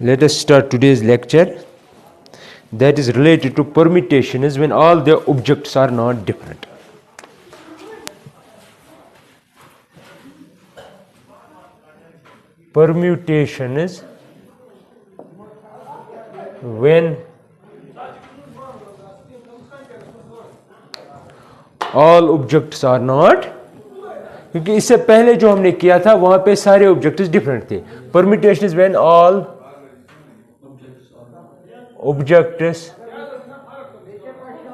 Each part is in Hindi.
Let us start today's lecture that is related to permutations when all the objects are not different. Permutation is when all objects are not, क्योंकि इससे पहले जो हमने किया था वहां पे सारे ऑब्जेक्ट्स डिफरेंट थे. Permutation is when all objects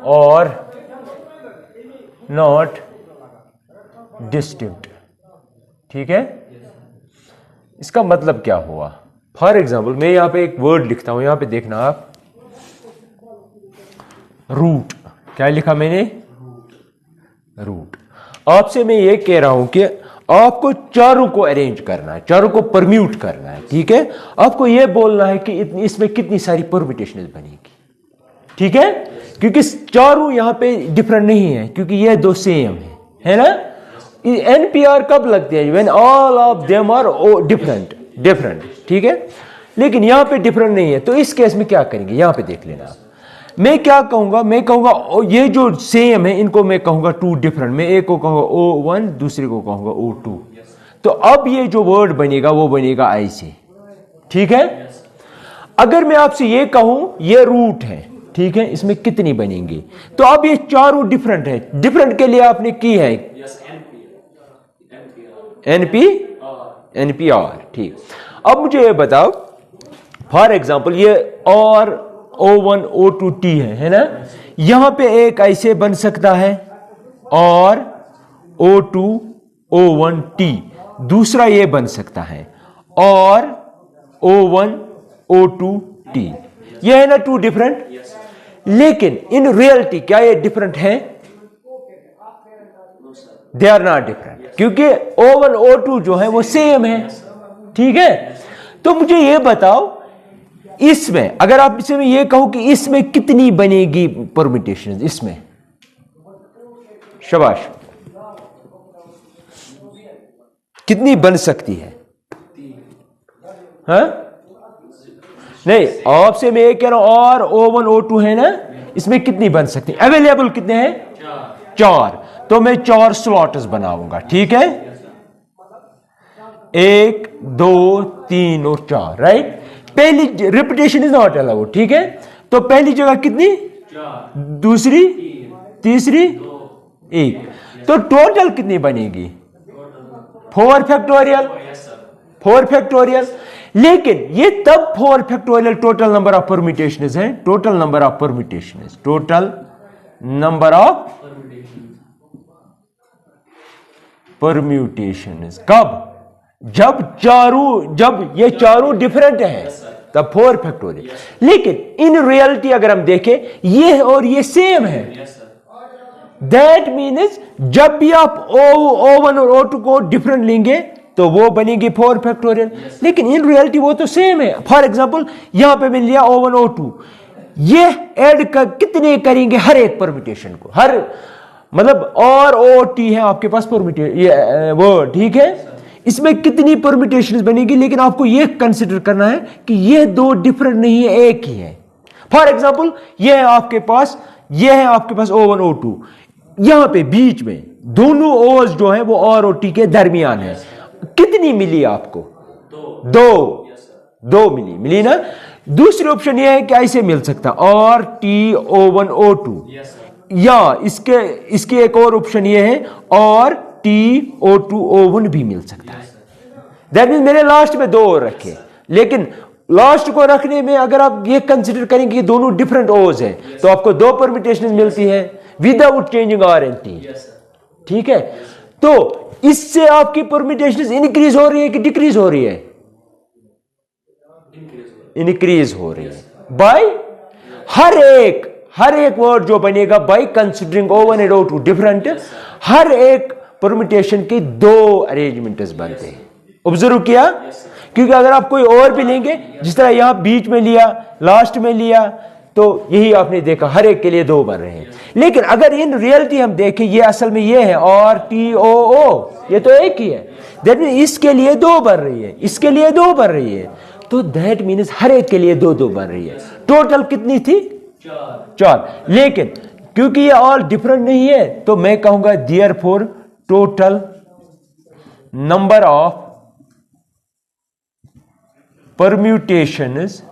और नॉट डिस्टिंक्ट. ठीक है, इसका मतलब क्या हुआ? फॉर एग्जाम्पल मैं यहां पे एक वर्ड लिखता हूं, यहां पे देखना आप, रूट. क्या लिखा मैंने? रूट. आपसे मैं ये कह रहा हूं कि आपको चारों को अरेंज करना है, चारों को परम्यूट करना है. ठीक है, आपको ये बोलना है कि इसमें कितनी सारी परम्यूटेशन बनेगी. ठीक है, क्योंकि चारों यहां पे डिफरेंट नहीं है, क्योंकि ये दो सेम है ना. एनपीआर कब लगते हैं? When all of them are different. ठीक है, लेकिन यहां पे डिफरेंट नहीं है. तो इस केस में क्या करेंगे? यहां पे देख लेना आप. मैं क्या कहूंगा? मैं कहूंगा ये जो सेम है इनको मैं कहूंगा टू डिफरेंट. मैं एक को कहूंगा O1, दूसरे को कहूंगा O2. तो अब ये जो वर्ड बनेगा वो बनेगा ऐसे. ठीक है, अगर मैं आपसे ये कहूं ये रूट है, ठीक है, इसमें कितनी बनेंगी? तो अब ये चारों डिफरेंट है. डिफरेंट के लिए आपने की है एनपीआर. ठीक, अब मुझे ये बताओ, फॉर एग्जाम्पल ये और O1 O2 T है ना. यहां पे एक ऐसे बन सकता है और O2 O1 T. दूसरा ये बन सकता है और O1 O2 T. ये है ना टू डिफरेंट. लेकिन इन रियलिटी क्या ये डिफरेंट है? दे आर नॉट डिफरेंट, क्योंकि O1 O2 जो है वो सेम है. ठीक है, तो मुझे ये बताओ इसमें, अगर आप इसमें ये कहो कि इसमें कितनी बनेगी परम्यूटेशन? इसमें शाबाश, कितनी बन सकती है? हाँ नहीं, आपसे मैं ये कह रहा हूं और O1 O2 है ना, इसमें कितनी बन सकती है? अवेलेबल कितने हैं? 4. तो मैं 4 स्लॉट्स बनाऊंगा. ठीक है, 1 2 3 और 4. राइट, पहली रिपीटेशन इज नॉट अलाउड. ठीक है, तो पहली जगह कितनी? 4, दूसरी 3, 1. तो टोटल कितनी बनेगी? 4 फैक्टोरियल. 4 फैक्टोरियल. लेकिन ये तब 4 factorial total number of permutation है. Total number of permutation, total number of permutation कब? जब ये चारों डिफरेंट है तब 4 फैक्टोरियल. लेकिन इन रियलिटी अगर हम देखें ये और ये सेम है. दैट मीन्स जब भी आप O1 और O2 को डिफरेंट लेंगे तो वो बनेगी 4 फैक्टोरियल. लेकिन इन रियलिटी वो तो सेम है. फॉर एग्जांपल यहां पे मिल लिया O1 O2, ये ऐड कर कितने करेंगे हर एक परम्यूटेशन को? हर मतलब और OT है आपके पास परम्यूटेशन ये वो. ठीक है, इसमें कितनी परम्यूटेशंस बनेगी? लेकिन आपको यह कंसिडर करना है कि ये दो डिफरेंट नहीं है, एक ही है. फॉर एग्जांपल ये है आपके पास O1 O2. यहां पे बीच में दोनों ओज जो है वो और OT के दरमियान है. कितनी मिली आपको? 2 मिली ना. दूसरी ऑप्शन ये है कि ऐसे मिल सकता और T O1 O2, या इसके एक और ऑप्शन ये है और T O2 O1 भी मिल सकता है. दैट मीन मैंने लास्ट में 2 और रखे. लेकिन लास्ट को रखने में अगर आप ये कंसिडर करेंगे कि दोनों डिफरेंट ओज है तो आपको 2 परम्यूटेशन मिलती है without changing R and T. ठीक है, तो इससे आपकी परम्यूटेशन इंक्रीज हो रही है कि डिक्रीज हो रही है? इंक्रीज हो रही है. बाय हर एक वर्ड जो बनेगा by considering O1 and O2 different, हर एक परम्यूटेशन के 2 अरेंजमेंट्स बनते हैं. ऑब्जर्व किया? क्योंकि अगर आप कोई और भी लेंगे, जिस तरह यहां बीच में लिया, लास्ट में लिया, तो यही आपने देखा हर एक के लिए 2 बन रहे हैं. लेकिन अगर इन रियलिटी हम देखें, ये असल में ये है और TOO, ये तो एक ही है. दैट मीन इसके लिए 2 बन रही है, इसके लिए 2 बन रही है. तो दैट मीन्स हर एक के लिए 2 2 बन रही है। टोटल कितनी थी? 4। लेकिन क्योंकि ये ऑल डिफरेंट नहीं है तो मैं कहूंगा therefore total number of permutations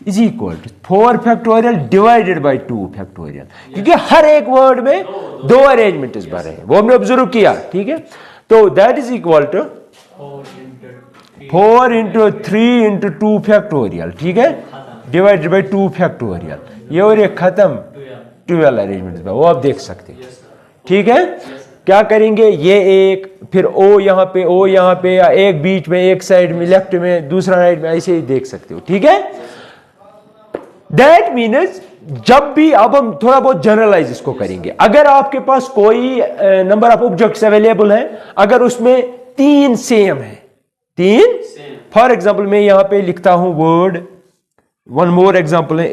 is equal to 4 factorial divided by 2 factorial, क्योंकि हर एक वर्ड में 2 अरेंजमेंट बन रहे हैं, वो हमने ऑब्जर्व किया। ठीक है, तो that is equal to 4 into 3 into 2 factorial, ठीक है, डिवाइडेड बाय 2 फैक्टोरियल। ये और ये खत्म, 12 अरेंजमेंट, वो आप देख सकते हैं। ठीक है, क्या करेंगे, ये एक, फिर ओ यहां पे, ओ यहां पे, या एक बीच में, एक साइड में, लेफ्ट में, दूसरा राइट में, ऐसे ही देख सकते हो। ठीक है, दैट मीन्स जब भी, अब हम थोड़ा बहुत जनरलाइज इसको करेंगे, अगर आपके पास कोई नंबर ऑफ ऑब्जेक्ट्स अवेलेबल है, अगर उसमें 3 सेम है, 3, फॉर एग्जाम्पल मैं यहां पे लिखता हूं वर्ड, वन मोर एग्जाम्पल है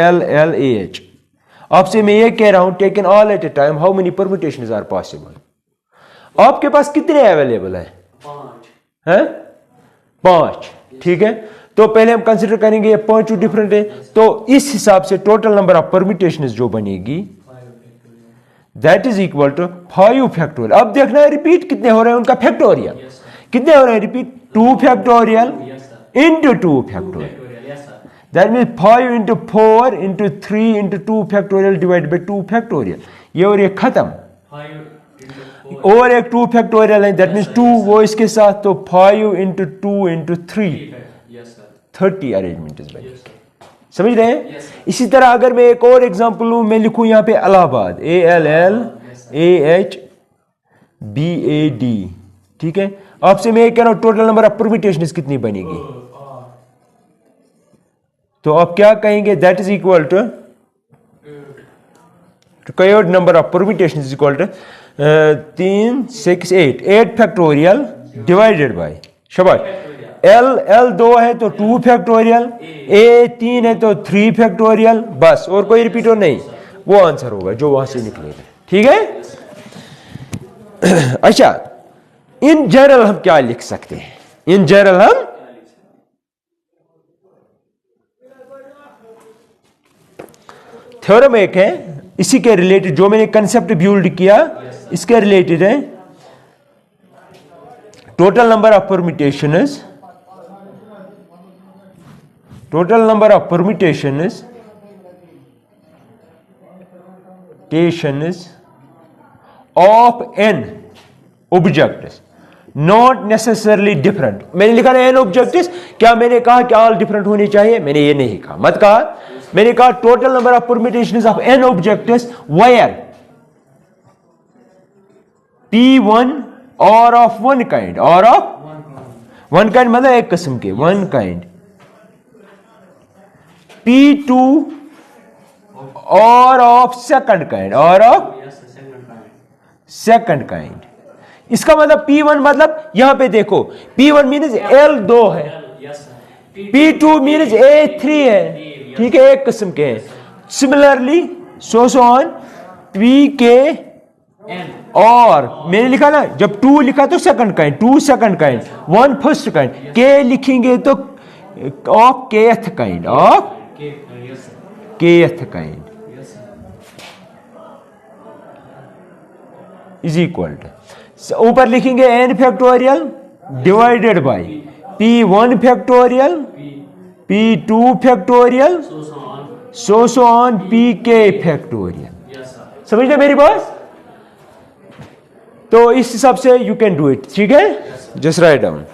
ALLAH, आपसे मैं ये कह रहा हूं taken all at a time how many permutations are possible. आपके पास कितने अवेलेबल है? 5। ठीक है, तो पहले हम कंसीडर करेंगे ये 5 डिफरेंट है, तो इस हिसाब से टोटल नंबर ऑफ परम्यूटेशंस जो बनेगी that is equal to 5 factorial. अब देखना है रिपीट कितने हो रहे हैं उनका फैक्टोरियल, कितने हो रहे हैं repeat, 2 factorial into 2 factorial, that means 5 into 4 into 3 into 2 factorial divide by 2 factorial. ये और ये खत्म, और एक 2 फैक्टोरियल है, दैट मीन्स 2 वो इसके साथ, तो 5 इंटू 2 इंटू 3 30 अरेंजमेंट बनेंगे। समझ रहे हैं? इसी तरह अगर मैं एक और एग्जांपल लूं, मैं लिखूं यहां पे इलाहाबाद, ALLAHBAD, ठीक है, आपसे मैं कह रहा हूं टोटल नंबर ऑफ परम्यूटेशंस कितनी बनेगी, तो आप क्या कहेंगे, दैट इज इक्वल टू कयोड number of permutations is equal to 3 6 8 factorial divided by, शाबाश, L 2 है तो 2 फैक्टोरियल, A 3 है तो 3 फैक्टोरियल, बस, और कोई रिपीटर नहीं, वो आंसर होगा जो वहां से निकलेगा। ठीक है, अच्छा, इन जनरल हम क्या लिख सकते हैं, इन जनरल हम थ्योरम एक है, इसी के रिलेटेड जो मैंने कंसेप्ट बिल्ड किया इसके रिलेटेड है, total number of permutations, total number of permutations of n objects not necessarily different। मैंने लिखा ना n objects, क्या मैंने कहा कि all different होनी चाहिए? मैंने ये नहीं कहा, मत कहा, मैंने कहा total number of permutations of n objects where P1 or of one kind, or of one kind मतलब एक किस्म के, one kind, P2 or of second kind, or of second kind। इसका मतलब P1 मतलब यहां पे देखो, P1 मीन्स L2 है, P2 मीन्स A3 है, ठीक है, एक किस्म के हैं। सिमिलरली सो ऑन Pk, और मैंने लिखा ना, जब 2 लिखा तो second kind, 2 second kind, 1 first kind, K लिखेंगे तो of kth kind, of kth kind is equal to, ऊपर लिखेंगे n factorial divided by P1 factorial, P2 factorial, so on Pk factorial. समझ रहे मेरी बात? तो इस हिसाब से यू कैन डू इट, ठीक है, जस्ट राइट डाउन।